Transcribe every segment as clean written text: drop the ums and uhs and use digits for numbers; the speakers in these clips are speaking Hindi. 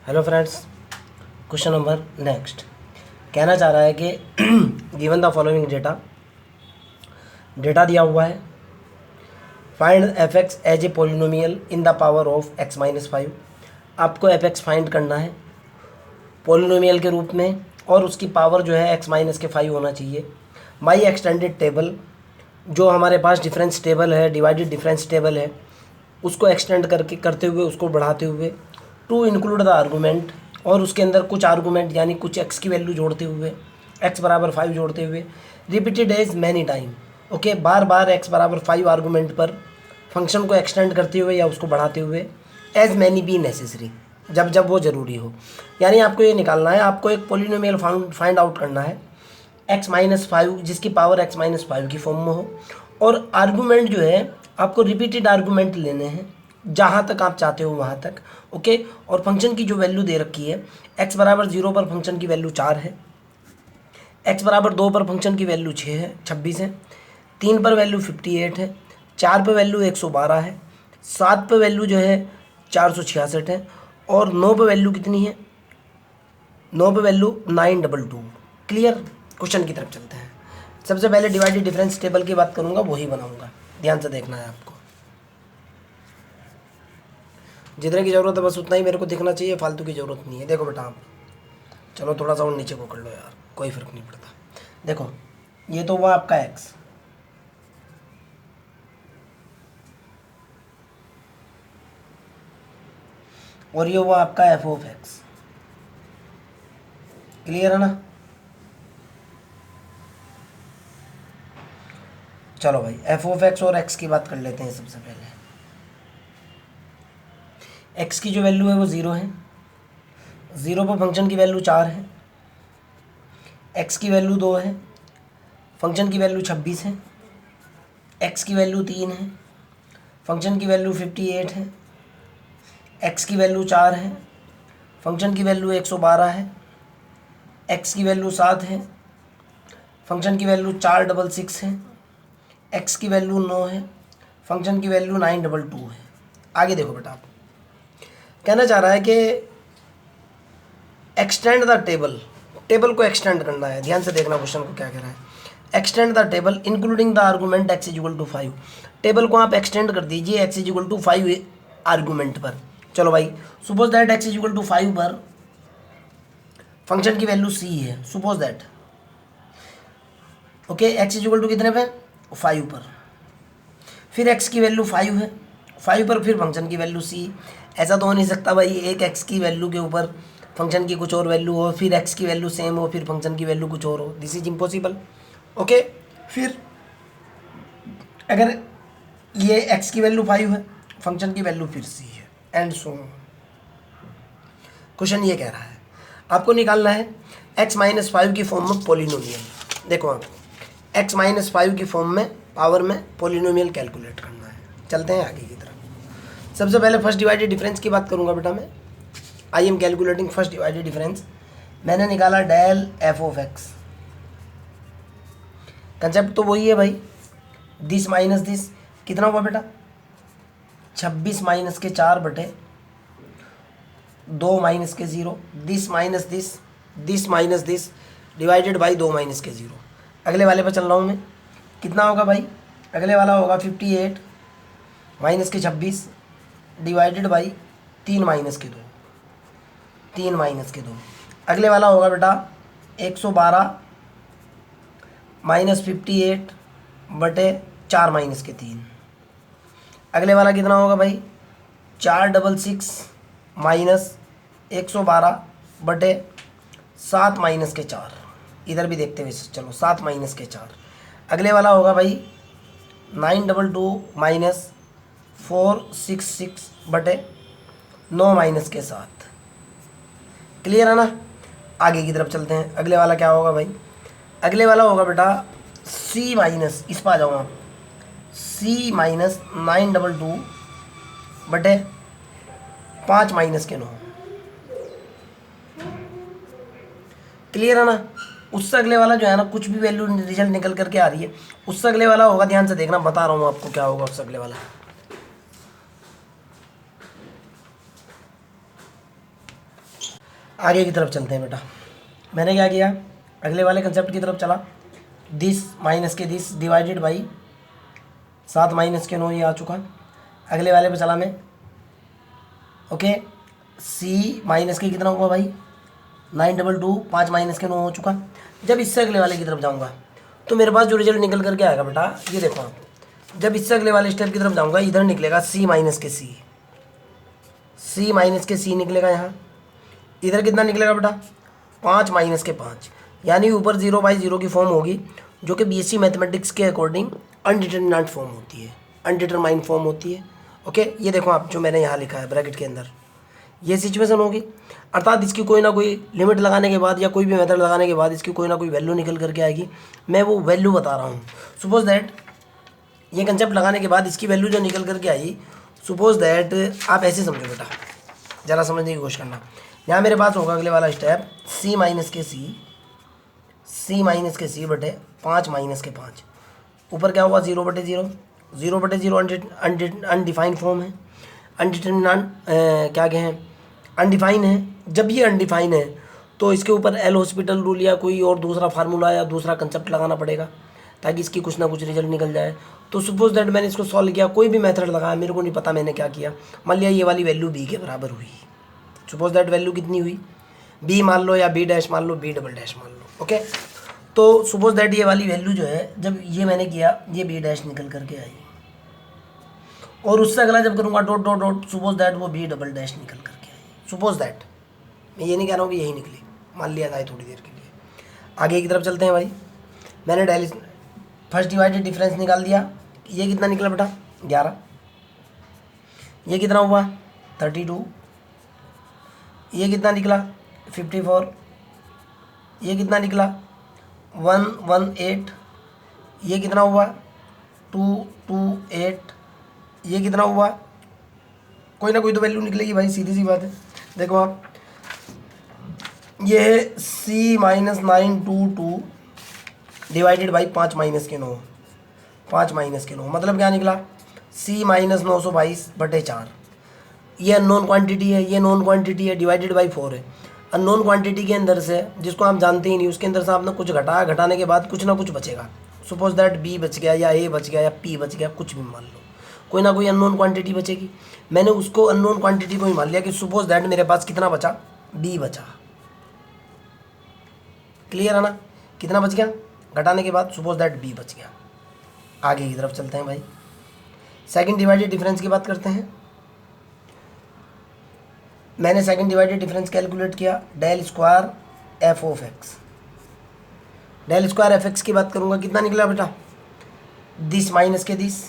Hello friends, question number next कहना चाह रहा है कि गिवन द फॉलोइंग डेटा दिया हुआ है। Find F X as a polynomial in the power of X minus 5। आपको एफ एक्स फाइंड करना है पोलिनोमियल के रूप में और उसकी पावर जो है एक्स माइनस के 5 होना चाहिए। बाई एक्सटेंडेड टेबल, जो हमारे पास डिफरेंस टेबल है, डिवाइडेड डिफरेंस टेबल है, उसको एक्सटेंड करते हुए उसको बढ़ाते हुए टू इंक्लूड द आर्गूमेंट, और उसके अंदर कुछ आर्गूमेंट यानी कुछ एक्स की वैल्यू जोड़ते हुए, एक्स बराबर 5 जोड़ते हुए, repeated as many time. Okay, बार बार एक्स बराबर 5 आर्गूमेंट पर फंक्शन को एक्सटेंड करते हुए या उसको बढ़ाते हुए, एज मैनी बी नेसेसरी, जब जब वो ज़रूरी हो। यानी आपको ये निकालना है, आपको एक पोलिनोमियल फाइंड आउट करना है एक्स माइनस 5 जिसकी पावर एक्स माइनस 5 की फॉर्म में हो, और आर्गूमेंट जो है आपको रिपीटेड आर्गूमेंट लेने हैं जहाँ तक आप चाहते हो वहाँ तक। ओके, और फंक्शन की जो वैल्यू दे रखी है, x बराबर 0 पर फंक्शन की वैल्यू 4 है, x बराबर 2 पर फंक्शन की वैल्यू 26 है, 3 पर वैल्यू 58 है, 4 पर वैल्यू 112 है, 7 पर वैल्यू जो है 466 है, और 9 पर वैल्यू कितनी है? 9 पर वैल्यू 922। क्लियर? क्वेश्चन की तरफ चलते हैं। सबसे पहले डिवाइडेड डिफरेंस टेबल की बात करूँगा, वही बनाऊँगा, ध्यान से देखना है आपको। जितने की ज़रूरत है बस उतना ही मेरे को दिखना चाहिए, फालतू की ज़रूरत नहीं है। देखो बेटा, आप चलो थोड़ा सा और नीचे को कर लो यार, कोई फ़र्क नहीं पड़ता। देखो, ये तो हुआ आपका एक्स, और ये हुआ आपका एफ ऑफ एक्स। क्लियर है ना? चलो भाई, एफ ऑफ एक्स और एक्स की बात कर लेते हैं। सबसे पहले एक्स की जो वैल्यू है वो 0 है, 0 पर फंक्शन की वैल्यू 4 है, एक्स की वैल्यू 2 है, फंक्शन की वैल्यू 26 है, एक्स की वैल्यू 3 है, फंक्शन की वैल्यू 58 है, एक्स की वैल्यू 4 है, फंक्शन की वैल्यू 112 है, एक्स की वैल्यू 7 है, फंक्शन की वैल्यू 466 है, एक्स की वैल्यू 9 है, फंक्शन की वैल्यू 922 है। आगे देखो बेटा, आप कहना चाह रहा है कि एक्सटेंड द टेबल, टेबल को एक्सटेंड करना है। ध्यान से देखना क्वेश्चन को क्या कह रहा है। Extend the table including the argument X is equal to 5। Table को आप एक्सटेंड कर दीजिए X is equal to 5 argument पर। चलो भाई, suppose that X is equal to 5 पर फंक्शन की वैल्यू c है, suppose that. Okay, X is equal to कितने पे? 5 पर। फिर एक्स की वैल्यू 5 है, 5 पर फिर फंक्शन की वैल्यू c। ऐसा तो हो नहीं सकता भाई एक एक्स की वैल्यू के ऊपर फंक्शन की कुछ और वैल्यू हो, फिर एक्स की वैल्यू सेम हो, फिर फंक्शन की वैल्यू कुछ और हो। This is impossible. ओके, फिर अगर ये एक्स की वैल्यू 5 है, फंक्शन की वैल्यू फिर c है, एंड सो क्वेश्चन ये कह रहा है आपको निकालना है एक्स माइनस 5 की फॉर्म में पोलिनोमियल। देखो, आप एक्स माइनस 5 की फॉर्म में पावर में पोलिनोमियल कैलकुलेट करना है। चलते हैं आगे की तरफ। सबसे पहले फर्स्ट डिवाइडेड डिफरेंस की बात करूंगा बेटा मैं। I am calculating first divided difference. मैंने निकाला del F of X. Concept तो वही है भाई, दिस माइनस दिस। कितना हुआ बेटा? 26 माइनस के 4 बटे 2 माइनस के 0, this minus this minus this, divided by 2 minus के 0। अगले वाले पर चल रहा हूँ मैं। कितना होगा भाई? अगले वाला होगा 58 माइनस के 26 डिवाइडेड बाई 3 माइनस के 2, 3 माइनस के 2। अगले वाला होगा बेटा 112 माइनस 58 बटे 4 माइनस के 3। अगले वाला कितना होगा भाई? 466 माइनस 112 बटे 7 माइनस के 4। इधर भी देखते हुए चलो, 7 माइनस के 4। अगले वाला होगा भाई 922 माइनस 466 बटे 9 माइनस के 7। क्लियर है ना? आगे की तरफ चलते हैं। अगले वाला क्या होगा भाई? अगले वाला होगा बेटा c माइनस, इस पर आ जाऊँ आप, c माइनस 922 बटे 5 माइनस के 9। क्लियर है ना? उससे अगले वाला जो है ना, कुछ भी वैल्यू रिजल्ट निकल करके आ रही है, उससे अगले वाला होगा, ध्यान से देखना, बता रहा हूँ आपको क्या होगा उससे अगले वाला। आगे की तरफ चलते हैं बेटा। मैंने क्या किया, अगले वाले कंसेप्ट की तरफ चला। दिस माइनस के दिस डिवाइडेड बाई 7 माइनस के 9, ये आ चुका। अगले वाले पे चला मैं। ओके, सी माइनस के कितना हुआ भाई 922, 5 माइनस के 9 हो चुका। जब इससे अगले वाले की तरफ जाऊंगा तो मेरे पास जो रिजल्ट निकल करके आएगा बेटा, ये देखो आप, जब इससे अगले वाले स्टेप की तरफ जाऊंगा इधर निकलेगा सी माइनस के सी, सी माइनस के सी निकलेगा यहाँ। इधर कितना निकलेगा बेटा 5 माइनस के 5, यानी ऊपर 0/0 की फॉर्म होगी, जो कि बीएससी मैथमेटिक्स के अकॉर्डिंग अनडिटरमिनेंट फॉर्म होती है, अनडिटरमाइंड फॉर्म होती है। ओके, ये देखो आप जो मैंने यहाँ लिखा है ब्रैकेट के अंदर, ये सिचुएशन होगी। अर्थात इसकी कोई ना कोई लिमिट लगाने के बाद या कोई भी मेथड लगाने के बाद इसकी कोई ना कोई वैल्यू निकल करके आएगी। मैं वो वैल्यू बता रहा हूँ। सपोज दैट ये कंसेप्ट लगाने के बाद इसकी वैल्यू जो निकल करके आई, सपोज दैट आप ऐसे समझो बेटा, ज़रा समझने की कोशिश करना। यहाँ मेरे पास होगा अगले वाला स्टेप सी माइनस के सी, सी माइनस के सी बटे 5 माइनस के 5। ऊपर क्या होगा 0/0, 0/0 अनडिफाइंड फॉर्म है, अनडिटरमिनेंट क्या कहें अनडिफाइन है। जब ये अनडिफाइन है तो इसके ऊपर एल हॉस्पिटल रूल या कोई और दूसरा फार्मूला या दूसरा कंसेप्ट लगाना पड़ेगा ताकि इसकी कुछ ना कुछ रिजल्ट निकल जाए। तो सपोज दैट मैंने इसको सॉल्व किया, कोई भी मेथड लगाया, मेरे को नहीं पता मैंने क्या किया। मान लिया ये वाली वैल्यू बी के बराबर हुई, सपोज दैट वैल्यू कितनी हुई बी मान लो या बी डैश मान लो, बी डबल डैश मान लो। ओके, तो सपोज दैट ये वाली वैल्यू जो है जब ये मैंने किया ये बी डैश निकल करके आई, और उससे अगला जब करूँगा dot dot dot, suppose that वो बी डबल डैश निकल करके आई। सपोज दैट, मैं ये नहीं कह रहा हूँ कि यही निकली, मान लिया था थोड़ी देर के लिए। आगे की तरफ चलते हैं भाई। मैंने डेली फर्स्ट डिवाइडेड डिफरेंस निकाल दिया, ये कितना निकला बेटा 11, ये कितना हुआ 32, ये कितना निकला 54, ये कितना निकला 118, ये कितना हुआ 228, ये कितना हुआ, कोई ना कोई तो वैल्यू निकलेगी भाई, सीधी सी बात है। देखो आप, ये है C minus 922 divided by 5 minus के 9, 5 माइनस के 9 मतलब क्या निकला C माइनस 922/4। ये अननोन क्वांटिटी है, ये नॉन क्वांटिटी है, डिवाइडेड बाई 4 है। अननोन क्वांटिटी के अंदर से जिसको आप जानते ही नहीं, उसके अंदर से आपने कुछ घटाया, घटाने के बाद कुछ ना कुछ बचेगा। सपोज दैट B बच गया या A बच गया या P बच गया, कुछ भी मान लो, कोई ना कोई अननोन क्वांटिटी बचेगी। मैंने उसको अननोन क्वांटिटी को ही मान लिया कि सपोज दैट मेरे पास कितना बचा B बचा। क्लियर है ना, कितना बच गया घटाने के बाद, सपोज दैट B बच गया। आगे की तरफ चलते हैं भाई, सेकंड डिवाइडेड डिफरेंस की बात करते हैं। मैंने सेकंड डिवाइडेड डिफरेंस कैलकुलेट किया, del square F of X, del square F X की बात करूंगा, कितना निकला बेटा दिस माइनस के दिस,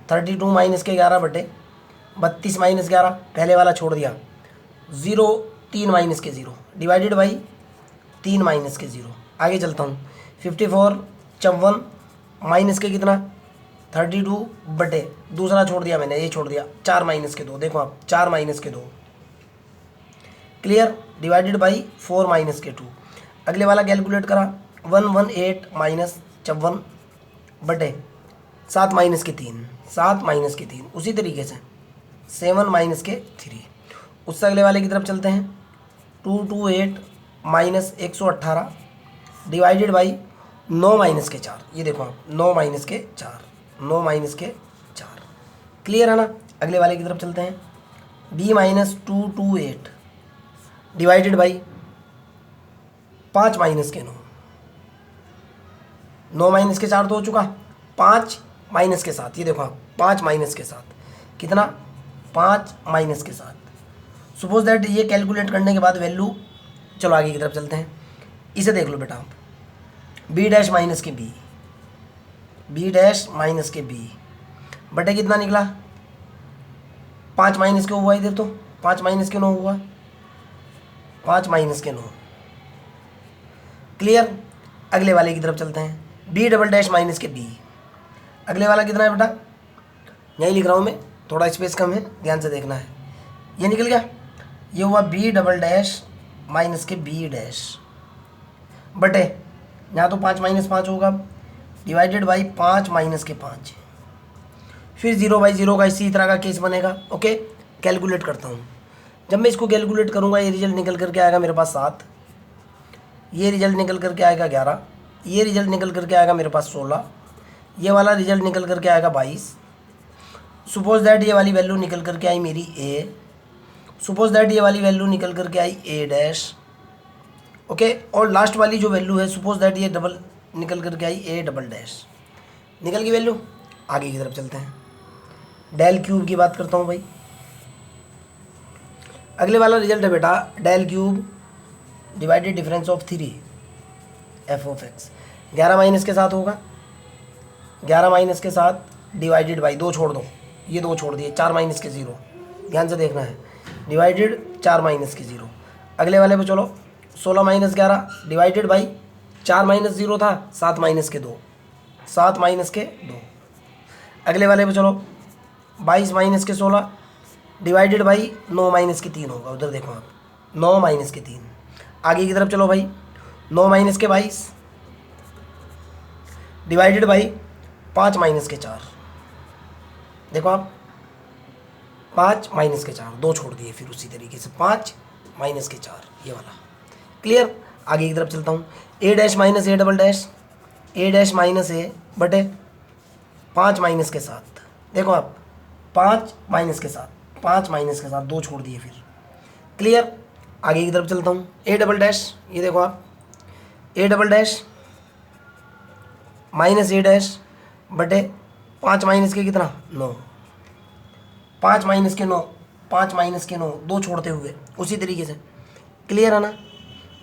32 माइनस के 11 बटे 32 माइनस 11, पहले वाला छोड़ दिया, 0 3 माइनस के 0 डिवाइडेड बाई 3 माइनस के 0। आगे चलता हूँ, 54 54 माइनस के कितना 32 बटे, दूसरा छोड़ दिया मैंने, ये छोड़ दिया 4 माइनस के 2, देखो आप 4 माइनस के 2, क्लियर, डिवाइडेड बाई 4 माइनस के 2। अगले वाला कैलकुलेट करा 118 माइनस 54 बटे 7 माइनस के 3, 7 माइनस के 3, उसी तरीके से 7 माइनस के 3। उससे अगले वाले की तरफ चलते हैं, 228 माइनस 118 डिवाइडेड बाई 9 माइनस के 4, ये देखो आप 9 माइनस के 4, 9 माइनस के 4, क्लियर है ना। अगले वाले की तरफ चलते हैं, b minus 228 divided by 5 minus के 9, 9 माइनस के 4 तो हो चुका, 5 माइनस के 7, ये देखो आप 5 माइनस के 7 कितना 5 माइनस के 7। सपोज दैट ये कैलकुलेट करने के बाद वैल्यू, चलो आगे की तरफ चलते हैं, इसे देख लो बेटा आप, b डैश माइनस के b, b डैश माइनस के b बटे कितना निकला 5 माइनस के हुआ, इधर तो 5 माइनस के 9 हुआ, 5 माइनस के 9, क्लियर। अगले वाले की तरफ चलते हैं, b डबल डैश माइनस के b, अगले वाला कितना है बेटा, यही लिख रहा हूँ मैं, थोड़ा स्पेस कम है, ध्यान से देखना है। ये निकल गया, ये हुआ b डबल डैश माइनस के b डैश बटे, यहाँ तो 5 माइनस 5 होगा, डिवाइडेड बाई 5 माइनस के 5, फिर 0/0 का इसी तरह का केस बनेगा। ओके, कैलकुलेट करता हूँ, जब मैं इसको कैलकुलेट करूँगा ये रिजल्ट निकल करके आएगा मेरे पास 7, ये रिजल्ट निकल करके आएगा 11, ये रिजल्ट निकल करके आएगा मेरे पास 16, ये वाला रिजल्ट निकल करके आएगा 22। सपोज दैट ये वाली वैल्यू निकल करके आई मेरी ए, सपोज दैट ये वाली वैल्यू निकल करके आई ए डैश, ओके। और लास्ट वाली जो वैल्यू है सपोज दैट ये डबल निकल करके आई ए डबल डैश, निकल गई वैल्यू। आगे की तरफ चलते हैं, डेल क्यूब की बात करता हूँ भाई। अगले वाला रिजल्ट है बेटा del cube divided difference of 3 F of X. 11 minus के साथ होगा, 11 माइनस के साथ डिवाइडेड बाई, 2 छोड़ दो, ये 2 छोड़ दिए, 4 माइनस के 0, ध्यान से देखना है, डिवाइडेड 4 माइनस के 0। अगले वाले पे चलो 16 माइनस 11 डिवाइडेड बाई 4 माइनस 0 था, 7 माइनस के 2, 7 माइनस के 2। अगले वाले पे चलो 22 माइनस के 16 डिवाइडेड बाई 9 माइनस के 3 होगा, उधर देखो आप, 9 माइनस के 3। आगे की तरफ चलो भाई 9 माइनस के 22 डिवाइडेड बाई 5 माइनस के 4, देखो आप 5 माइनस के 4, 2 छोड़ दिए, फिर उसी तरीके से 5 माइनस के 4, ये वाला क्लियर। आगे की तरफ चलता हूँ, A dash minus A double dash, A dash minus A बटे 5 माइनस के 7, देखो आप 5 माइनस के 7, 5 माइनस के 7, 2 छोड़ दिए, फिर क्लियर। आगे की तरफ चलता हूँ, ए डबल डैश, ये देखो आप ए डबल डैश माइनस ए डैश बटे 5 माइनस के कितना 9, 5 माइनस के 9, 5 माइनस के 9, 2 छोड़ते हुए उसी तरीके से, क्लियर है ना।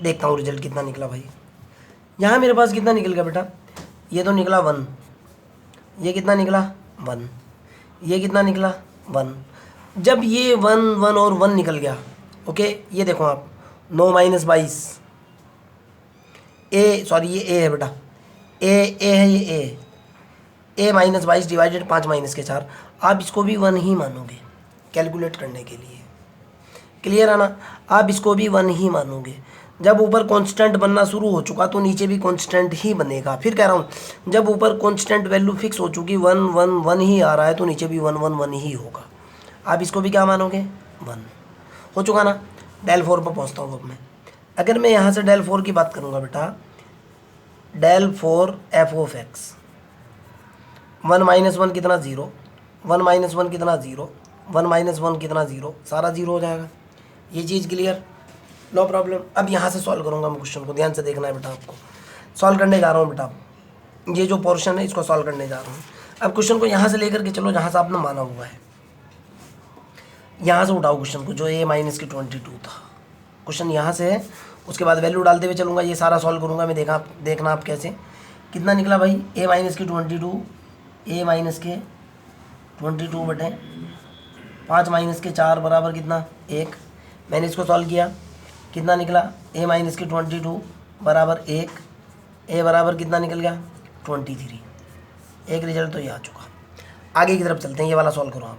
देखता हूँ रिजल्ट कितना निकला भाई। यहाँ मेरे पास कितना निकल गया बेटा, ये तो निकला 1, ये कितना निकला 1, ये कितना निकला 1। जब ये 1 1 और 1 निकल गया, ओके, ये देखो आप 9 माइनस 22, ए सॉरी ये ए है बेटा, ए है ये ए माइनस 22 डिवाइडेड 5 माइनस के 4, आप इसको भी 1 ही मानोगे कैलकुलेट करने के लिए, क्लियर है ना। आप इसको भी 1 ही मानोगे। जब ऊपर कांस्टेंट बनना शुरू हो चुका तो नीचे भी कांस्टेंट ही बनेगा। फिर कह रहा हूँ जब ऊपर कांस्टेंट वैल्यू फिक्स हो चुकी 1 1 1 ही आ रहा है तो नीचे भी 1 1 1 ही होगा। आप इसको भी क्या मानोगे 1 हो चुका ना। डेल 4 पर पहुँचता हूँ अब मैं। अगर मैं यहाँ से डेल 4 की बात करूँगा बेटा, del 4 F of X, 1 minus 1 कितना 0, 1 माइनस 1 कितना 0, 1 माइनस 1 कितना 0, सारा 0 हो जाएगा। ये चीज़ क्लियर, नो प्रॉब्लम। अब यहाँ से सॉल्व करूँगा मैं क्वेश्चन को, ध्यान से देखना है बेटा। आपको सॉल्व करने जा रहा हूँ बेटा, ये जो पोर्शन है इसको सॉल्व करने जा रहा हूँ। अब क्वेश्चन को यहाँ से लेकर के चलो जहाँ से आपने माना हुआ है, यहाँ से उठाओ क्वेश्चन को, जो ए माइनस की 22 था। क्वेश्चन यहाँ से है, उसके बाद वैल्यू डालते हुए चलूँगा, ये सारा सॉल्व करूँगा मैं। देखना आप कैसे कितना निकला भाई। ए माइनस की 22, ए माइनस के 22 बटे 5 माइनस के 4 बराबर कितना 1। मैंने इसको सॉल्व किया, कितना निकला ए माइनस की 22 बराबर 1, ए बराबर कितना निकल गया 23। एक रिजल्ट तो ये आ चुका। आगे की तरफ चलते हैं, ये वाला सॉल्व करो आप।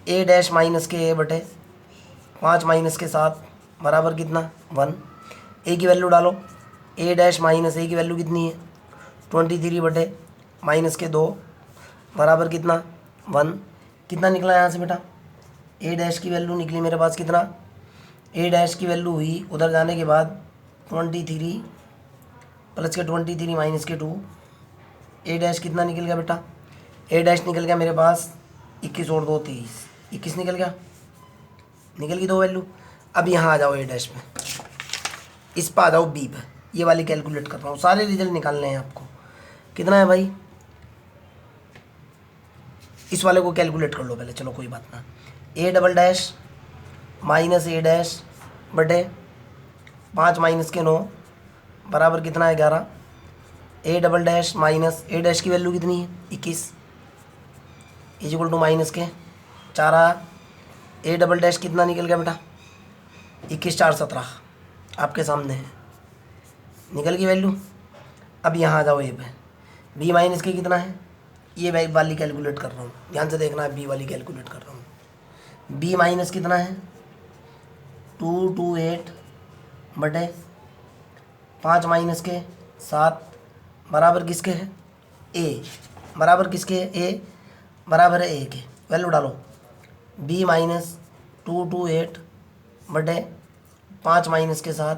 ए डैश माइनस के ए बटे 5 माइनस के 7 बराबर कितना 1। ए की वैल्यू डालो, ए डैश माइनस ए की वैल्यू कितनी है 23 बटे माइनस के 2 बराबर कितना 1। कितना निकला यहाँ से बेटा, ए डैश की वैल्यू निकली मेरे पास कितना, ए डैश की वैल्यू हुई उधर जाने के बाद 23 प्लस के 23 माइनस के 2। ए डैश कितना निकल गया बेटा, ए डैश निकल गया मेरे पास 21 और 2 23, 21 निकल गया, निकल गई 2 वैल्यू। अब यहाँ आ जाओ ए डैश में, इस पर आ जाओ बी पर, ये वाली कैलकुलेट कर रहा हूँ, सारे रिजल्ट निकालने हैं आपको। कितना है भाई, इस वाले को कैलकुलेट कर लो पहले, चलो कोई बात ना। ए डबल डैश माइनस ए डैश बटे 5 माइनस के 9 बराबर कितना है 11। ए डबल डैश माइनस ए डैश की वैल्यू कितनी है 21 इज इक्वल टू माइनस के 4 आया। ए डबल डैश कितना निकल गया बेटा 21 4 17, आपके सामने है, निकल गई वैल्यू। अब यहाँ आ जाओ ए पे, बी माइनस के कितना है, ये वाली कैलकुलेट कर रहा हूँ, ध्यान से देखना है, बी वाली कैलकुलेट कर रहा हूँ। बी माइनस कितना है 228 बटे 5 माइनस के 7 बराबर किसके है ए, बराबर किसके है ए बराबर है ए के। वैल्यू डालो, बी माइनस 228 बटे 5 माइनस के साथ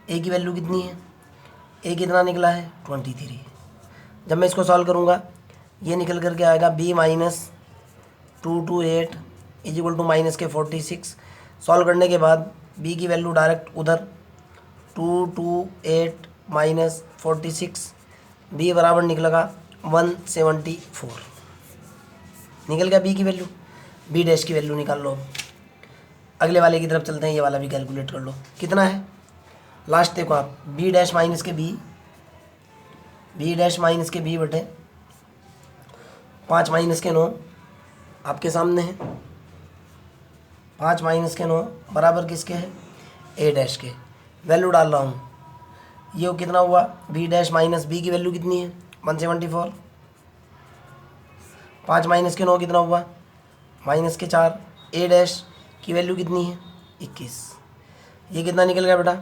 ए की वैल्यू कितनी है, ए कितना निकला है 23। जब मैं इसको सॉल्व करूँगा ये निकल करके आएगा b minus 228 is equal to minus के 46। सॉल्व करने के बाद b की वैल्यू डायरेक्ट उधर 228 माइनस 46, b बराबर निकलेगा 174। निकल गया b की वैल्यू। b डैश की वैल्यू निकाल लो। अगले वाले की तरफ चलते हैं, ये वाला भी कैलकुलेट कर लो कितना है। लास्ट देखो आप, b डैश माइनस के b डैश माइनस के b बटे 5 माइनस के 9 आपके सामने है। 5 माइनस के 9 बराबर किसके है, a डैश के। वैल्यू डाल रहा हूँ, ये कितना हुआ, b डैश माइनस b की वैल्यू कितनी है 174। 5 माइनस के 9 कितना हुआ माइनस के 4। a डैश की वैल्यू कितनी है 21। ये कितना निकल गया बेटा,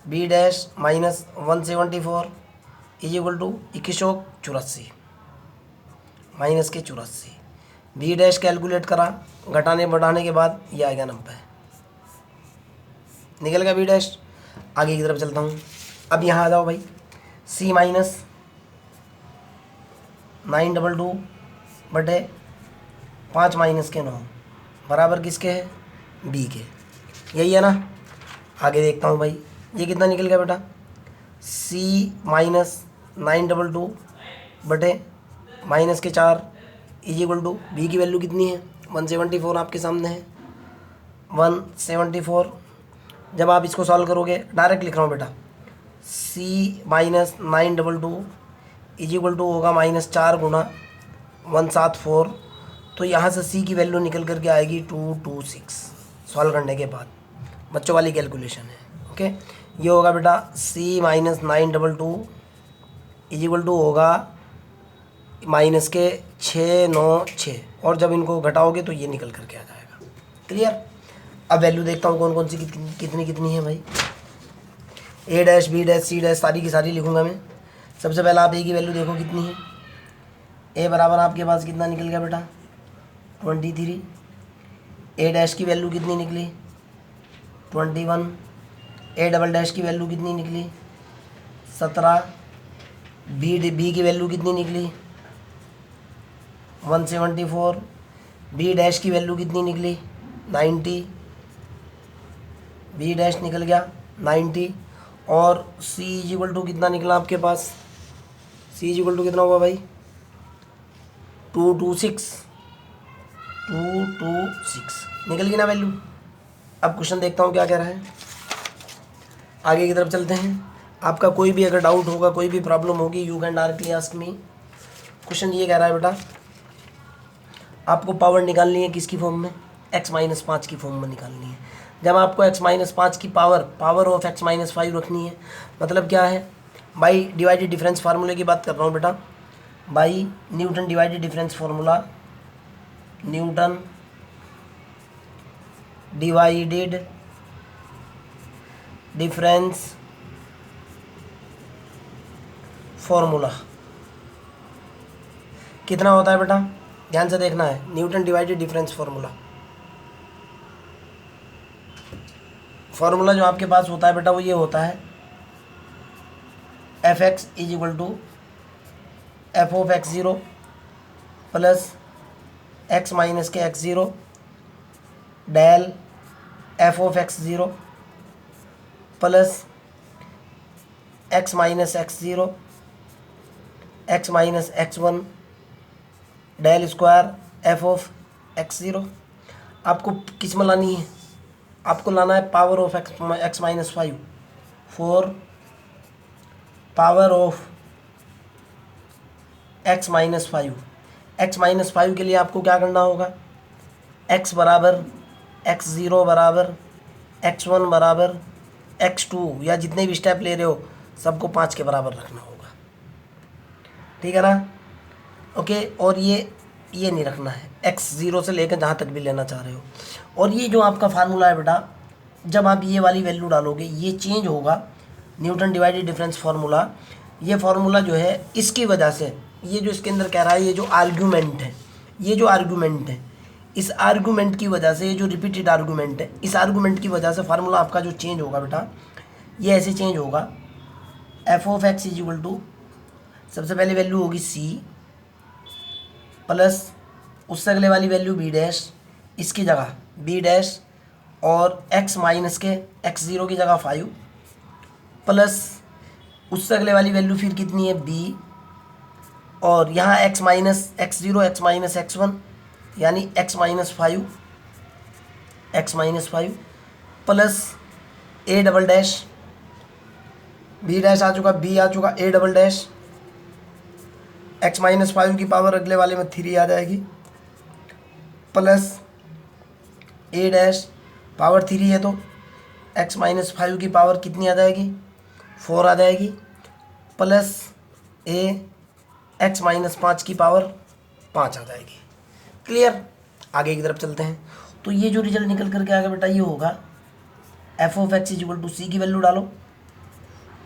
b dash minus 174 is equal to 2184 minus के 84। b डैश कैलकुलेट करा, घटाने बढ़ाने के बाद ये आ गया 90। निकल गया b डैश। आगे की तरफ चलता हूँ। अब यहाँ आ जाओ भाई, c माइनस 922 बटे 5 माइनस के 9 बराबर किसके है, b के। यही है ना। आगे देखता हूँ भाई, ये कितना निकल गया बेटा, c माइनस 922 बटे माइनस के 4 इज इक्वल टू b की वैल्यू कितनी है 174 आपके सामने है 174। जब आप इसको सॉल्व करोगे, डायरेक्ट लिख रहा हूँ बेटा, c minus 922 is equal to होगा -4 गुना 174। तो यहाँ से c की वैल्यू निकल करके आएगी 226 सॉल्व करने के बाद। बच्चों वाली कैलकुलेशन है। ओके, ये होगा बेटा c minus 922 is equal to होगा माइनस के 696, और जब इनको घटाओगे तो ये निकल करके आ जाएगा। क्लियर। अब वैल्यू देखता हूँ कौन कौन सी कितनी कितनी है भाई। a dash b dash c dash सारी की सारी लिखूँगा मैं। सबसे पहले आप a की वैल्यू देखो कितनी है। a बराबर आपके पास कितना निकल गया बेटा 23। a डैश की वैल्यू कितनी निकली 21। a डबल डैश की वैल्यू कितनी निकली 17। b की वैल्यू कितनी निकली 174। b डैश की वैल्यू कितनी निकली 90। b डैश निकल गया 90। और c इज इक्वल टू कितना निकला आपके पास, c इज इक्वल टू कितना हुआ भाई 226 निकल गई ना वैल्यू। अब क्वेश्चन देखता हूँ क्या कह रहा है। आगे की तरफ चलते हैं। आपका कोई भी अगर डाउट होगा, कोई भी प्रॉब्लम होगी, you can directly ask me. Question ये कह रहा है बेटा, आपको पावर निकालनी है किसकी फॉर्म में, x-5 की फॉर्म में निकालनी है। जब आपको x-5 की पावर ऑफ x-5 रखनी है, मतलब क्या है, बाई डिवाइडेड डिफरेंस फार्मूले की बात कर रहा हूँ बेटा। By Newton divided difference formula, Newton divided difference formula कितना होता है बेटा, ध्यान से देखना है। न्यूटन डिवाइडेड डिफरेंस फार्मूला जो आपके पास होता है बेटा वो ये होता है, F X is equal to F of x0 plus x minus के x0 del F of x0 plus x minus x0 x minus x1 del square F of x0। आपको किस में लानी है, आपको लाना है power of x-5 for power of x-5। x-5 के लिए आपको क्या करना होगा, x बराबर x0 बराबर x1 बराबर x2, या जितने भी स्टेप ले रहे हो सबको 5 के बराबर रखना होगा। ठीक है ना। ओके, और ये नहीं रखना है, x0 से लेकर जहाँ तक भी लेना चाह रहे हो। और ये जो आपका फार्मूला है बेटा, जब आप ये वाली वैल्यू डालोगे ये चेंज होगा, न्यूटन डिवाइडेड डिफरेंस फार्मूला। ये फार्मूला जो है इसकी वजह से, ये जो इसके अंदर कह रहा है, ये जो आर्ग्यूमेंट है इस आर्गूमेंट की वजह से, ये जो रिपीटेड आर्गूमेंट है, इस आर्गूमेंट की वजह से फार्मूला आपका जो चेंज होगा बेटा, ये ऐसे चेंज होगा। F of X is equal to, सबसे पहले वैल्यू होगी सी प्लस उससे अगले वाली वैल्यू बी डैश, इसकी जगह बी डैश, और एक्स माइनस के एक्स ज़ीरो की जगह 5 प्लस उससे अगले वाली वैल्यू फिर कितनी है बी, और यहाँ X minus X zero X minus X one यानी X minus 5 plus A double dash, B dash आ चुका, बी आ चुका, A double dash, X minus 5 की पावर अगले वाले में 3 आ जाएगी, प्लस ए डैश पावर 3 है तो एक्स माइनस 5 की पावर कितनी आ जाएगी 4 आ जाएगी, प्लस ए एक्स माइनस 5 की पावर 5 आ जाएगी। क्लियर? आगे की तरफ चलते हैं। तो ये जो रिजल्ट निकल करके आगे बेटा ये होगा F of X is equal to C की वैल्यू डालो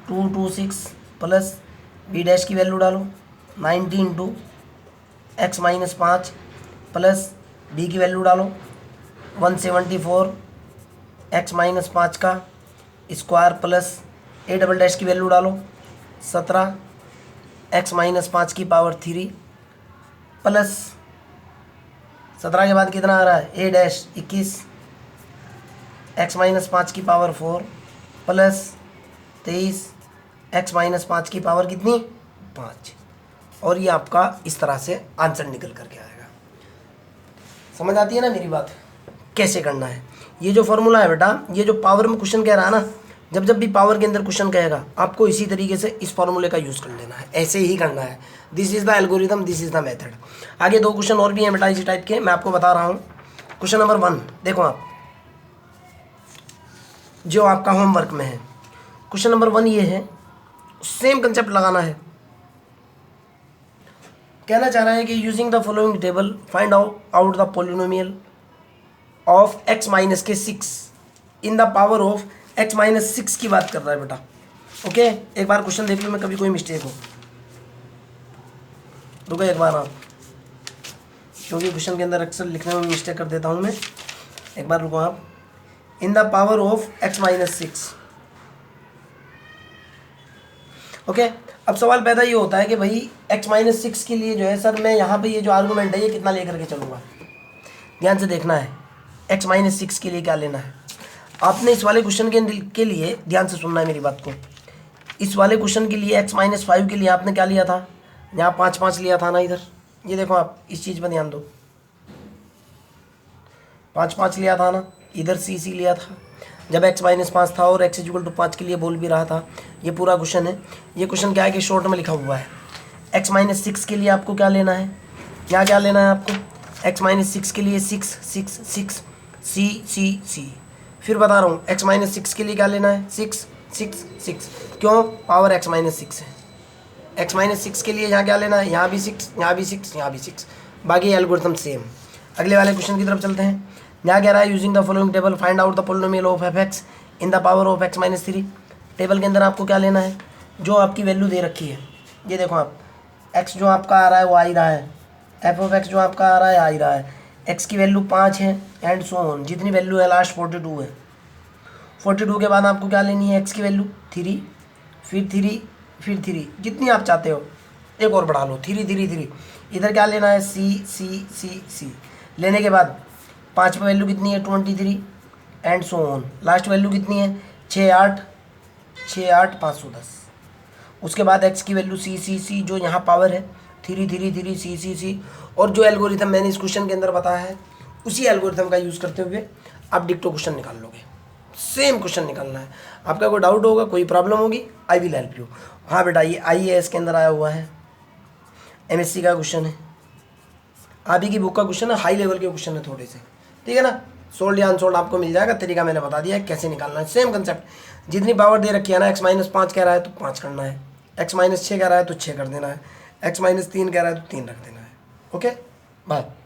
226 प्लस बी डैश की वैल्यू डालो 90 into X minus 5 plus B की वैल्यू डालो 174 एक्स माइनस 5 का square plus A double dash की वैल्यू डालो 17 एक्स माइनस 5 की पावर 3 प्लस 17 के बाद कितना आ रहा है ए डैश 21 एक्स माइनस 5 की पावर 4 प्लस 23 एक्स माइनस 5 की पावर कितनी 5, और ये आपका इस तरह से आंसर निकल करके आएगा। समझ आती है ना मेरी बात? कैसे करना है ये जो फॉर्मूला है बेटा, ये जो पावर में क्वेश्चन कह रहा है ना, जब भी पावर के अंदर क्वेश्चन कहेगा आपको इसी तरीके से इस फॉर्मूले का यूज़ कर लेना है, ऐसे ही करना है। This is the algorithm, this is the method. आगे 2 क्वेश्चन और भी हैं बेटा इसी टाइप के, मैं आपको बता रहा हूँ। क्वेश्चन नंबर 1 देखो आप, जो आपका होमवर्क में है। क्वेश्चन नंबर 1 ये है, सेम कंसेप्ट लगाना है। कहना चाह रहा है कि using the following table find out the polynomial of X minus के 6 इन the power of X minus 6 की बात कर रहा है बेटा। ओके, एक बार क्वेश्चन देख लो, मैं कभी कोई मिस्टेक हो रुको एक बार आप, क्योंकि क्वेश्चन के अंदर अक्सर लिखने में मिस्टेक कर देता हूँ मैं। एक बार रुको आप, इन the power of X minus 6। Okay, अब सवाल पैदा ये होता है कि भाई एक्स माइनस 6 के लिए जो है सर, मैं यहाँ पे ये जो आर्गूमेंट है ये कितना लेकर के चलूँगा। ध्यान से देखना है एक्स माइनस 6 के लिए क्या लेना है। आपने इस वाले क्वेश्चन के लिए ध्यान से सुनना है मेरी बात को। इस वाले क्वेश्चन के लिए एक्स माइनस 5 के लिए आपने क्या लिया था, यहाँ 5 लिया था ना इधर, ये देखो आप इस चीज़ पर ध्यान दो, 5 लिया था ना, इधर सी लिया था जब एक्स माइनस 5 था और एक्स इक्वल टू 5 के लिए बोल भी रहा था। ये पूरा क्वेश्चन है। ये क्वेश्चन क्या है कि शॉर्ट में लिखा हुआ है। एक्स माइनस 6 के लिए आपको क्या लेना है, यहाँ क्या लेना है आपको, एक्स माइनस 6 के लिए 6 सी। फिर बता रहा हूँ एक्स माइनस 6 के लिए क्या लेना है 6। क्यों, पावर एक्स माइनस 6 है। एक्स माइनस 6 के लिए यहाँ क्या लेना है, यहाँ भी 6, यहाँ भी 6, यहाँ भी 6। बाकी एल्गोरिथम सेम। अगले वाले क्वेश्चन की तरफ चलते हैं। यहाँ कह रहा है using the following table find out the polynomial of F x in the power of X minus 3। Table के अंदर आपको क्या लेना है, जो आपकी वैल्यू दे रखी है। ये देखो आप, एक्स जो आपका आ रहा है वो आ ही रहा है, एफ ऑफ एक्स जो आपका आ रहा है आ ही रहा है, एक्स की वैल्यू 5 है एंड सो ऑन, जितनी वैल्यू है लास्ट 42 है। 42 के बाद आपको क्या लेनी है, एक्स की वैल्यू 3, फिर 3 जितनी आप चाहते हो, एक और बढ़ा लो 3। इधर क्या लेना है सी लेने के बाद 5 पे वैल्यू कितनी है 23 and so on. Last value कितनी है 6 8 510। उसके बाद एक्स की वैल्यू सी जो यहाँ पावर है 3 सी। और जो एल्गोरिथम मैंने इस क्वेश्चन के अंदर बताया है उसी एल्गोरिथम का यूज़ करते हुए आप डिक्टो क्वेश्चन निकाल लोगे। सेम क्वेश्चन निकालना है। आपका कोई डाउट होगा, कोई प्रॉब्लम होगी, आई विल हेल्प यू। हाँ बेटा, ये IAS के अंदर आया हुआ है, MSc का क्वेश्चन है, आप ही की बुक का क्वेश्चन है, हाई लेवल के क्वेश्चन है थोड़े से, ठीक है ना। सोल्ड या अनसोल्ड आपको मिल जाएगा, तरीका मैंने बता दिया है कैसे निकालना है। सेम कंसेप्ट, जितनी पावर दे रखी है ना, एक्स माइनस 5 कह रहा है तो 5 करना है, एक्स माइनस 6 कह रहा है तो 6 कर देना है, एक्स माइनस 3 कह रहा है तो 3 रख देना है। Okay bye.